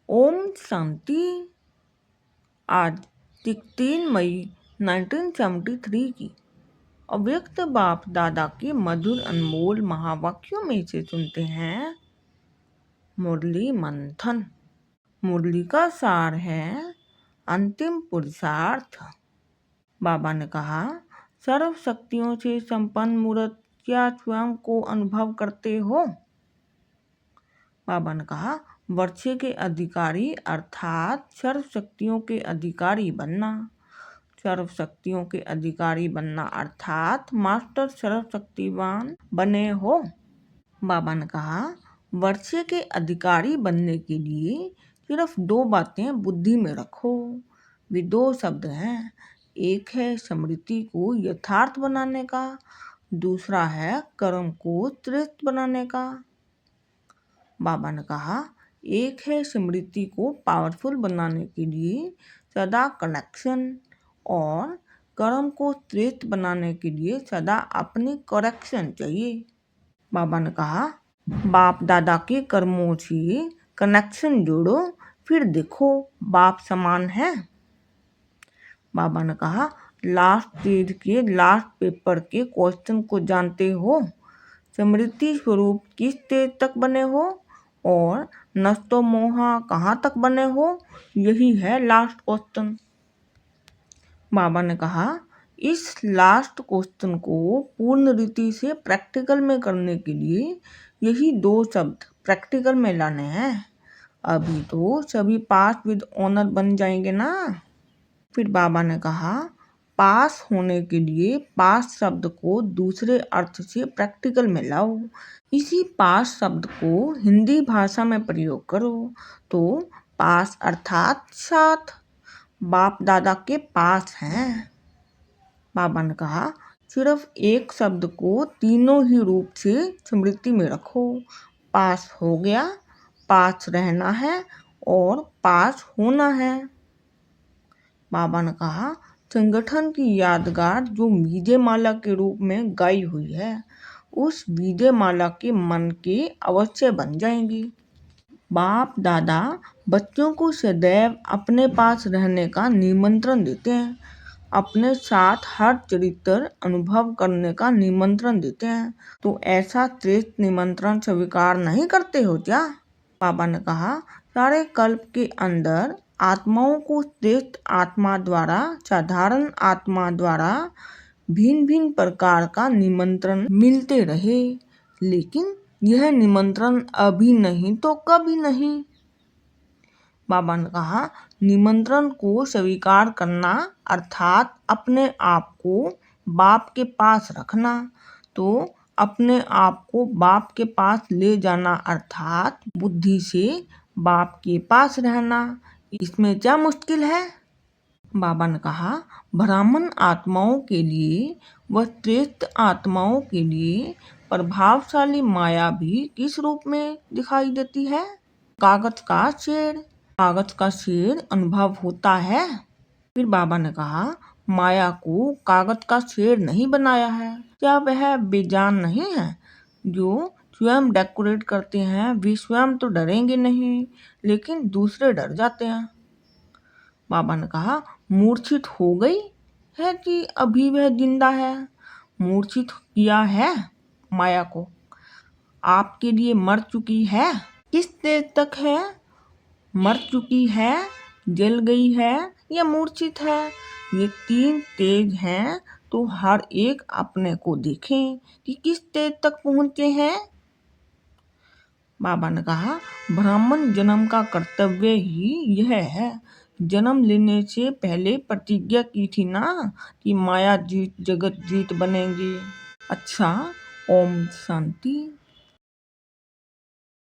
ओम शांति। आज 3 मई 1973 की अव्यक्त बाप दादा के मधुर अनमोल महावाक्यों में से सुनते हैं मुरली मंथन। मुरली का सार है अंतिम पुरुषार्थ। बाबा ने कहा, सर्व शक्तियों से संपन्न मूर्त क्या स्वयं को अनुभव करते हो? बाबा ने कहा, वर्षे के अधिकारी अर्थात सर्व शक्तियों के अधिकारी बनना। सर्व शक्तियों के अधिकारी बनना अर्थात मास्टर सर्वशक्तिवान बने हो। बाबा ने कहा, वर्षे के अधिकारी बनने के लिए सिर्फ 2 बातें बुद्धि में रखो। वे 2 शब्द हैं, एक है स्मृति को यथार्थ बनाने का, दूसरा है कर्म को श्रेष्ठ बनाने का। बाबा ने कहा, एक है स्मृति को पावरफुल बनाने के लिए सदा कनेक्शन और कर्म को श्रेष्ठ बनाने के लिए सदा अपनी करेक्शन चाहिए। बाबा ने कहा, बाप दादा के कर्मों से कनेक्शन जोड़ो, फिर देखो बाप समान है। बाबा ने कहा, लास्ट पेज के लास्ट पेपर के क्वेश्चन को जानते हो? स्मृति स्वरूप किस स्टेज तक बने हो और नष्टो मोहा कहाँ तक बने हो? यही है लास्ट क्वेश्चन। बाबा ने कहा, इस लास्ट क्वेश्चन को पूर्ण रीति से प्रैक्टिकल में करने के लिए यही 2 शब्द प्रैक्टिकल में लाने हैं। अभी तो सभी पास विद ऑनर बन जाएंगे ना। फिर बाबा ने कहा, पास होने के लिए पास शब्द को दूसरे अर्थ से प्रैक्टिकल में लाओ। इसी पास शब्द को हिंदी भाषा में प्रयोग करो तो पास अर्थात साथ, बाप दादा के पास हैं। बाबा ने कहा, सिर्फ एक शब्द को तीनों ही रूप से स्मृति में रखो। पास हो गया, पास रहना है और पास होना है। बाबा ने कहा, संगठन की यादगार जो विजय माला के रूप में गाई हुई है, उस विजय माला के मन के अवश्य बन जाएंगी। बाप दादा बच्चों को सदैव अपने पास रहने का निमंत्रण देते हैं, अपने साथ हर चरित्र अनुभव करने का निमंत्रण देते हैं। तो ऐसा श्रेष्ठ निमंत्रण स्वीकार नहीं करते हो क्या? बाबा ने कहा, सारे कल्प के अंदर आत्माओं को श्रेष्ठ आत्मा द्वारा, साधारण आत्मा द्वारा भिन्न भिन्न प्रकार का निमंत्रण मिलते रहे, लेकिन यह निमंत्रण अभी नहीं तो कभी नहीं। बाबा ने कहा, निमंत्रण को स्वीकार करना अर्थात अपने आप को बाप के पास रखना, तो अपने आप को बाप के पास ले जाना अर्थात बुद्धि से बाप के पास रहना। इसमें क्या मुश्किल है? बाबा ने कहा, ब्राह्मण आत्माओं के लिए व श्रेष्ठ आत्माओं के लिए प्रभावशाली माया भी किस रूप में दिखाई देती है? कागज का शेर। कागज का शेर अनुभव होता है। फिर बाबा ने कहा, माया को कागज का शेर नहीं बनाया है। क्या वह बेजान नहीं है? जो स्वयं डेकोरेट करते हैं वे स्वयं तो डरेंगे नहीं, लेकिन दूसरे डर जाते हैं। बाबा ने कहा, मूर्छित हो गई है कि अभी वह जिंदा है? मूर्छित किया है माया को, आपके लिए मर चुकी है। किस स्टेज तक है? मर चुकी है, जल गई है या मूर्छित है? ये 3 स्टेज हैं, तो हर एक अपने को देखें कि किस स्टेज तक पहुंचे हैं। बाबा ने कहा, ब्राह्मण जन्म का कर्तव्य ही यह है। जन्म लेने से पहले प्रतिज्ञा की थी ना कि माया जीत जगत जीत बनेंगे। अच्छा, ओम शांति।